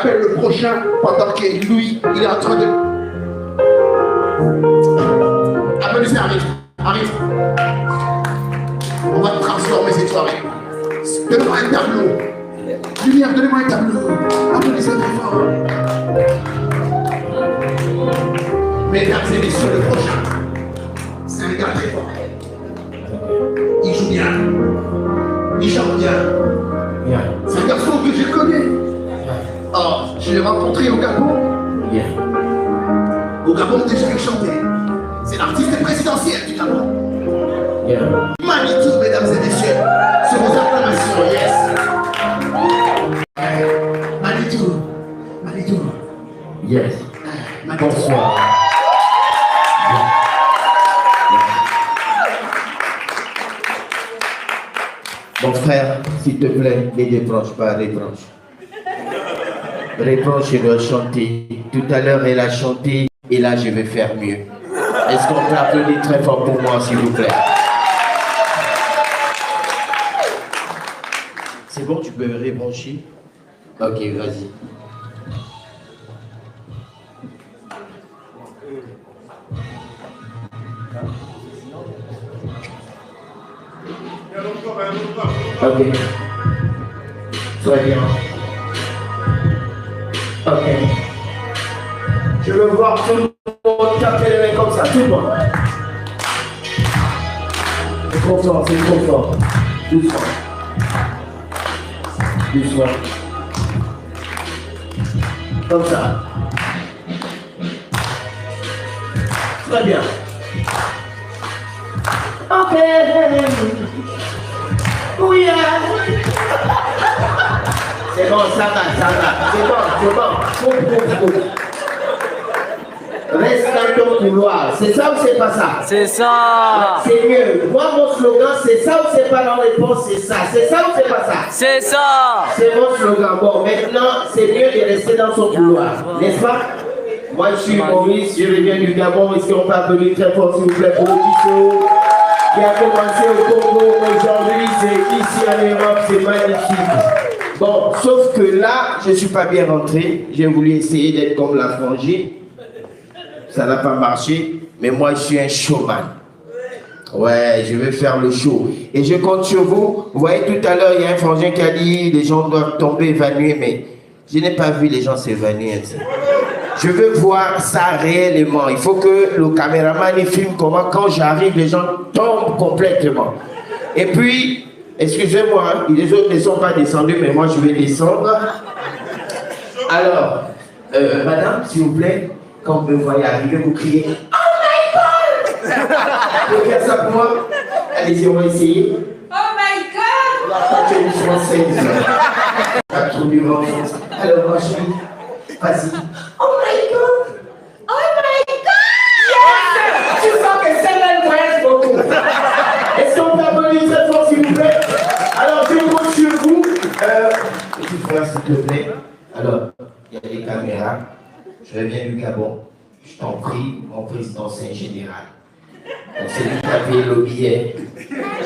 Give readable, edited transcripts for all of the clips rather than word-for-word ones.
appelle le prochain pendant que lui, il est en train de... Applaudissez, arrive. On va transformer cette soirée. Donnez-moi un tableau. Lumière, donnez-moi un tableau. Applaudissez très fort. Mesdames et messieurs, le prochain, c'est un gars très fort. Il joue bien. Il chante bien. C'est un garçon que je connais. Oh, je l'ai rencontré au Gabon. Au Gabon, déjà il chantait. C'est l'artiste présidentiel du Gabon. Manitou, mesdames et messieurs, sur vos acclamations, yes. Manitou. Yes. Manitou. Bonsoir. Mon frère, s'il te plaît, ne débranche pas, rebranche. Rebranche, je dois chanter. Tout à l'heure, elle a chanté et là, je vais faire mieux. Est-ce qu'on peut applaudir très fort pour moi, s'il vous plaît? C'est bon, tu peux rebrancher? Ok, vas-y. Ok. Très bien. Ok. Je veux voir tout le monde taper les mains comme ça, tout le monde. C'est trop fort, c'est trop fort. Doucement. Doucement. Comme ça. Très bien. Ok. Oui. C'est bon, ça va. C'est bon. Reste dans ton couloir. C'est ça ou c'est pas ça? C'est ça. C'est mieux. Moi, mon slogan, c'est ça ou c'est pas la réponse, c'est ça. C'est ça ou c'est pas ça? C'est ça. C'est mon slogan. Bon, maintenant, c'est mieux de rester dans son couloir. N'est-ce pas? Moi, je suis Maurice, je viens du Gabon. Est-ce qu'on peut appeler très fort, s'il vous plaît, pour le Tisso qui a commencé au Congo. Aujourd'hui, c'est ici en Europe. C'est magnifique. Bon, sauf que là, je ne suis pas bien rentré. J'ai voulu essayer d'être comme la frangine. Ça n'a pas marché. Mais moi, je suis un showman. Ouais, je vais faire le show. Et je compte sur vous. Vous voyez, tout à l'heure, il y a un frangin qui a dit les gens doivent tomber évanouis. Mais je n'ai pas vu les gens s'évanouir. Je veux voir ça réellement. Il faut que le caméraman il filme comment, quand j'arrive, les gens tombent complètement. Et puis, excusez-moi, hein, les autres ne sont pas descendus, mais moi je vais descendre. Alors, madame, s'il vous plaît, quand vous me voyez arriver, vous criez « Oh my God !» Vous pouvez faire ça pour moi? Allez-y, on va essayer. Oh my God! La patrie française. Pas trop du vent. Alors, moi, je dis, vas-y. Oh my God! Oh my God! Yes! Tu sens que celle-là, elle voyage beaucoup. Est-ce qu'on peut applaudir très fort, s'il vous plaît? Alors, je compte sur vous. Petit frère, s'il te plaît. Alors, il y a des caméras. Je reviens du Gabon. Je t'en prie, mon président, c'est un général. Donc, c'est lui qui a payé le billet.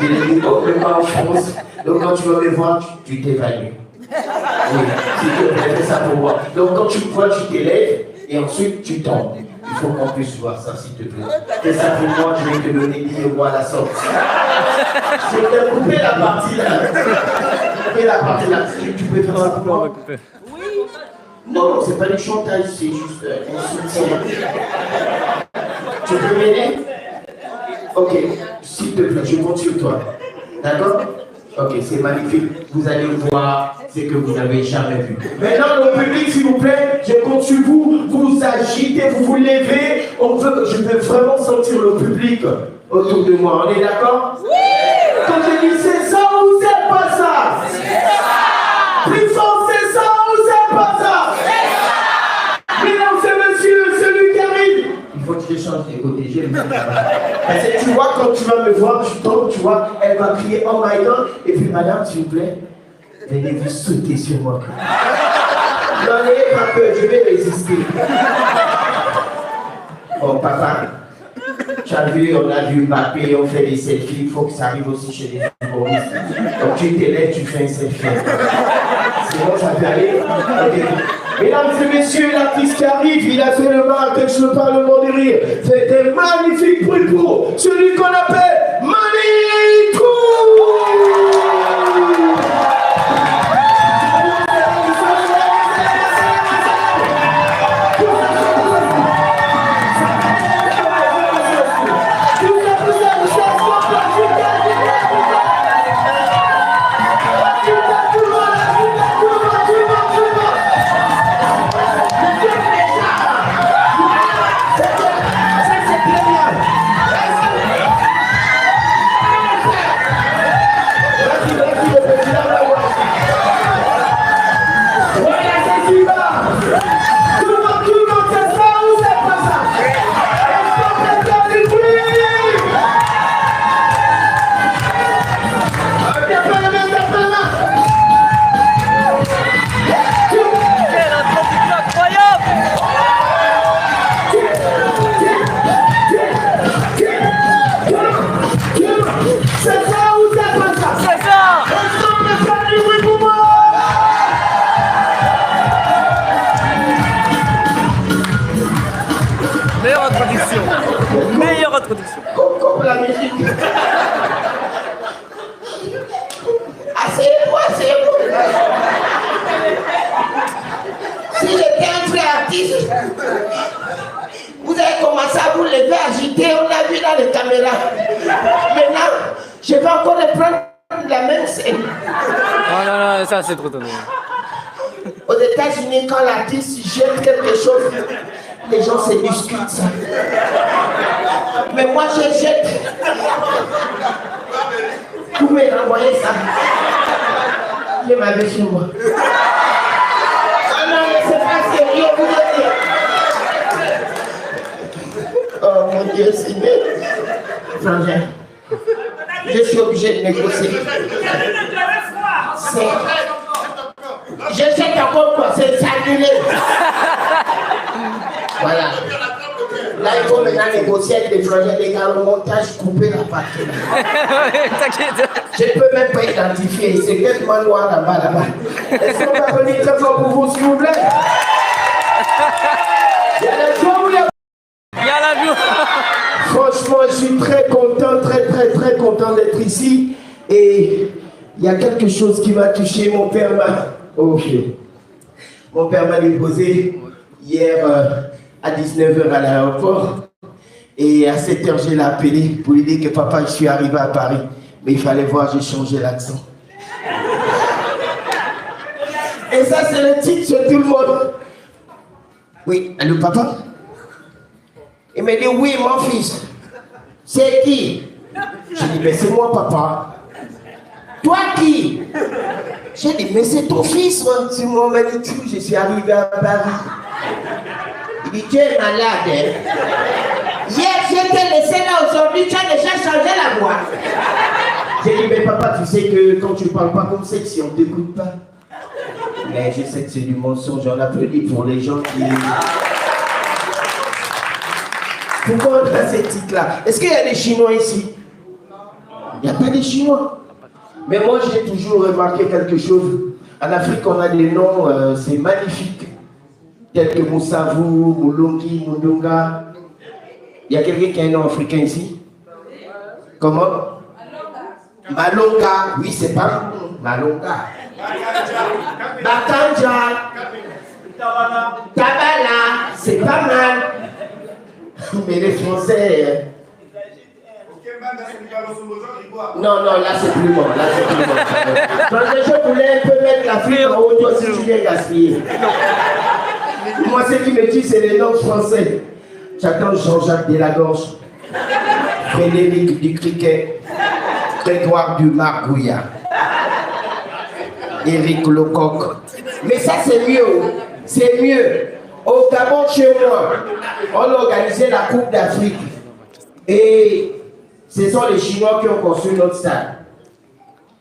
Je l'ai dit complètement en France. Donc, quand tu vas me voir, tu t'évanouis. Oui, s'il te plaît, fais ça pour moi. Donc, quand tu me vois, tu t'élèves et ensuite tu tombes. Il faut qu'on puisse voir ça, s'il te plaît. Fais ça pour moi, je vais te donner 10 euros à la sortie. Je vais te couper la partie là. Couper la partie là. Tu peux faire ça pour moi? Oui. Non, c'est pas du chantage, c'est juste un soutien. Tu peux m'aider? Ok, s'il te plaît, je compte sur toi. D'accord? Ok, c'est magnifique. Vous allez voir ce que vous n'avez jamais vu. Maintenant, le public, s'il vous plaît, je compte sur vous. Vous agitez, vous vous levez. Je peux vraiment sentir le public autour de moi. On est d'accord? Oui! Quand je dis c'est ça ou c'est pas ça? C'est ça! Plus fort, c'est ça ou c'est pas ça? C'est ça! Mesdames et messieurs, celui qui arrive. Il faut que je change des côtés. Je le parce que tu vois, quand tu vas me voir, je tombe, tu vois, elle va crier oh my God. Et puis, madame, s'il vous plaît, venez vous sauter sur moi. N'en ayez pas peur, je vais résister. Oh, papa, tu as vu, on a vu Mbappé, on fait des selfies, il faut que ça arrive aussi chez les humoristes. Donc, tu t'élèves, tu fais un selfie. Sinon, ça fait aller. Okay. Mesdames et messieurs, l'artiste qui arrive, il a fait le Marrakech, le Parlement du Rire. C'était magnifique bruit pour celui qu'on appelle Manitou. Meilleure introduction. Comme la musique. Asseyez-vous, asseyez-vous. Si j'étais un vrai artiste, vous avez commencé à vous lever, agiter, on l'a vu dans les caméras. Maintenant, je vais encore reprendre la même scène. Non, non, non, ça c'est trop tôt. Aux États-Unis, quand l'artiste jette quelque chose, les gens se discutent ça. Mais moi, je jette. Vous me renvoyez ça. Je m'avais chez moi. Ah non, mais c'est pas sérieux, vous êtes. Oh mon Dieu, Seigneur. Frangin, je suis obligé de négocier. Je jette encore quoi, c'est annulé. Voilà. Là, il faut maintenant négocier avec les frangins, les gars, le montage, couper la partie. T'inquiète. Je ne peux même pas identifier. C'est tellement noir là-bas, là-bas. Est-ce qu'on va venir très fort pour vous, s'il vous plaît? Il y a la joie ou Il y a la joie. Franchement, je suis très content, très content d'être ici. Et il y a quelque chose qui m'a touché. Mon père m'a déposé hier à 19h à l'aéroport. Et à 7h, je l'ai appelé pour lui dire que papa, je suis arrivé à Paris. Mais il fallait voir, j'ai changé l'accent. Et ça, c'est le titre sur tout le monde. Oui, allô papa? Il m'a dit, oui, mon fils. C'est qui? J'ai dit, mais c'est moi, papa. Toi qui? J'ai dit, mais c'est ton fils, moi. C'est moi, Manitou. Je suis arrivé à Paris. Il dit, tu es malade, hein? Hier, j'étais laissé là, aujourd'hui, tu as déjà changé la voix. J'ai dit, mais papa, tu sais que quand tu ne parles pas comme ça, si on ne t'écoute pas. Mais je sais que c'est du mensonge, on applaudit pour les gens qui... Pourquoi on a ces titres-là? Est-ce qu'il y a des Chinois ici? Il n'y a pas de Chinois. Mais moi, j'ai toujours remarqué quelque chose. En Afrique, on a des noms, c'est magnifique. Tels que Moussavou, Moulongi, Mundunga. Il y a quelqu'un qui a un nom africain ici? Comment? Malonga. Oui, c'est pas Malonga. Bakanja. Tabala. C'est pas mal. Mais les Français... Non, là c'est plus bon, je voulais un peu mettre l'Afrique en haut, toi si tu viens gaspiller. Moi, ce qui me dit, c'est les noms français. J'attends Jean-Jacques Delagorge, Frédéric du Criquet, Grégoire du Margouillat, Éric Lecoq. Mais ça, c'est mieux. C'est mieux. Au Gabon, chez moi, on a organisé la Coupe d'Afrique. Et ce sont les Chinois qui ont construit notre stade.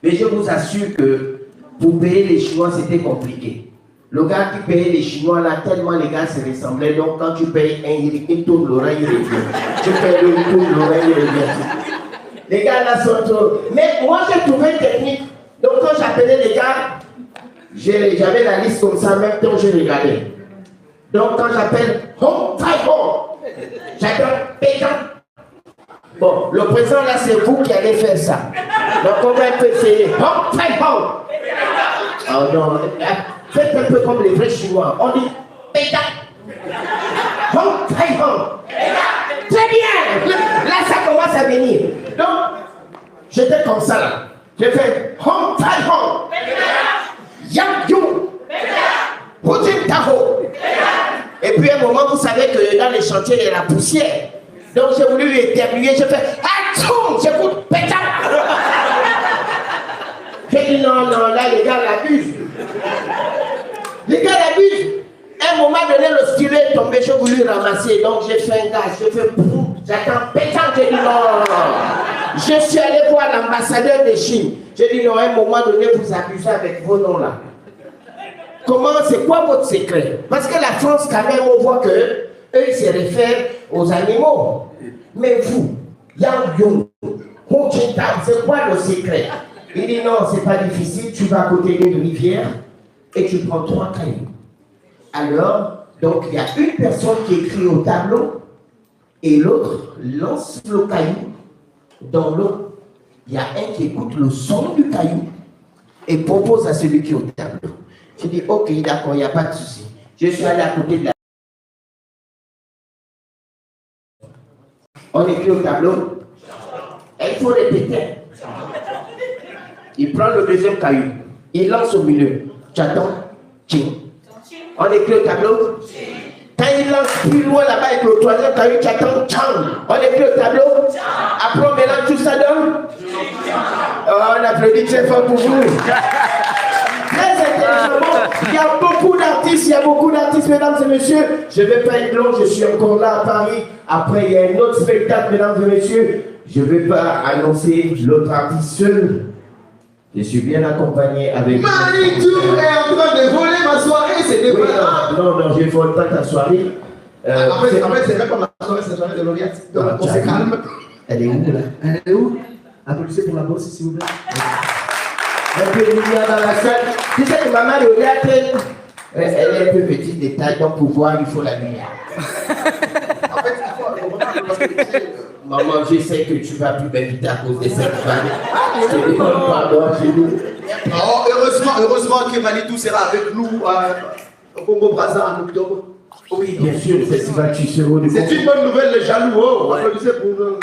Mais je vous assure que pour payer les Chinois, c'était compliqué. Le gars qui payait les Chinois, là, tellement les gars se ressemblaient. Donc, quand tu payes un, il tourne l'oreille, il revient. Tu payes le, il tourne l'oreille, il revient. Les gars, là, sont trop... Mais moi, j'ai trouvé une technique. Donc, quand j'appelais les gars, J'avais la liste comme ça, en même temps je regardais. Donc quand j'appelle Home Taipon, j'attends Pékin. Bon, le présent là, c'est vous qui allez faire ça. Donc on va un peu essayer. Home Taipon. Oh non, faites un peu comme les vrais Chinois. On dit Pékin. Home Taipon. Très bien. Là, ça commence à venir. Donc, j'étais comme ça là. J'ai fait Home Taipon. Yang Yung. Putin Taho. Et puis à un moment, vous savez que dans les chantiers, il y a la poussière. Donc j'ai voulu lui éternuer, j'ai fait Atchoum, j'écoute pétard. J'ai dit non, non, là les gars l'abusent. Les gars l'abusent. À un moment donné, le stylet est tombé, j'ai voulu ramasser. Donc j'ai fait un gaz, j'ai fait boum, j'attends pétard, j'ai dit non, non, non. Je suis allé voir l'ambassadeur de Chine. J'ai dit non, à un moment donné, vous abusez avec vos noms là. Comment, c'est quoi votre secret? Parce que la France, quand même, on voit que eux, ils se réfèrent aux animaux. Mais vous, Yang Yung, Ho Chi Tam, c'est quoi le secret? Il dit non, c'est pas difficile, tu vas à côté d'une rivière et tu prends 3 cailloux. Alors, donc il y a une personne qui écrit au tableau et l'autre lance le caillou dans l'eau. Il y a un qui écoute le son du caillou et propose à celui qui est au tableau. J'ai dit, ok, d'accord, il n'y a pas de souci. Je suis allé à côté de la... On écrit au tableau. Il faut répéter. Il prend le deuxième caillou. Il lance au milieu. J'attends. Ching. On écrit au tableau. Quand il lance plus loin là-bas avec le troisième caillou, j'attends. Chang. On écrit au tableau. Après on mélange tout ça donne. Oh, on applaudit très fort pour vous. Très intéressant. Il y a beaucoup d'artistes, mesdames et messieurs. Je ne vais pas être long, je suis encore là à Paris. Après, il y a un autre spectacle, mesdames et messieurs. Je ne vais pas annoncer l'autre artiste seul. Je suis bien accompagné avec... Manitou est en train de voler ma soirée, c'est Oui, pas non, je ne vole pas ta soirée. En fait, c'est vrai qu'on a soirée, c'est la soirée de Lauriette. Donc, on se calme. Elle est où, là? Elle est où? Applaudissez pour la bosse, s'il vous plaît. Un peu de lumière dans la salle. Tu sais que maman de Lauriette, elle est un peu petite de taille, donc pour voir, il faut la lumière. En fait, il faut parce que Maman, je sais que tu vas plus m'inviter à cause de cette femme. Je te demande pardon, Gilou. Oh, heureusement que Manitou sera avec nous au Congo-Brazza en octobre. Oui, bien sûr, le festival Cicero de C'est une bonne nouvelle, les jaloux. Oh, applaudissez pour nous.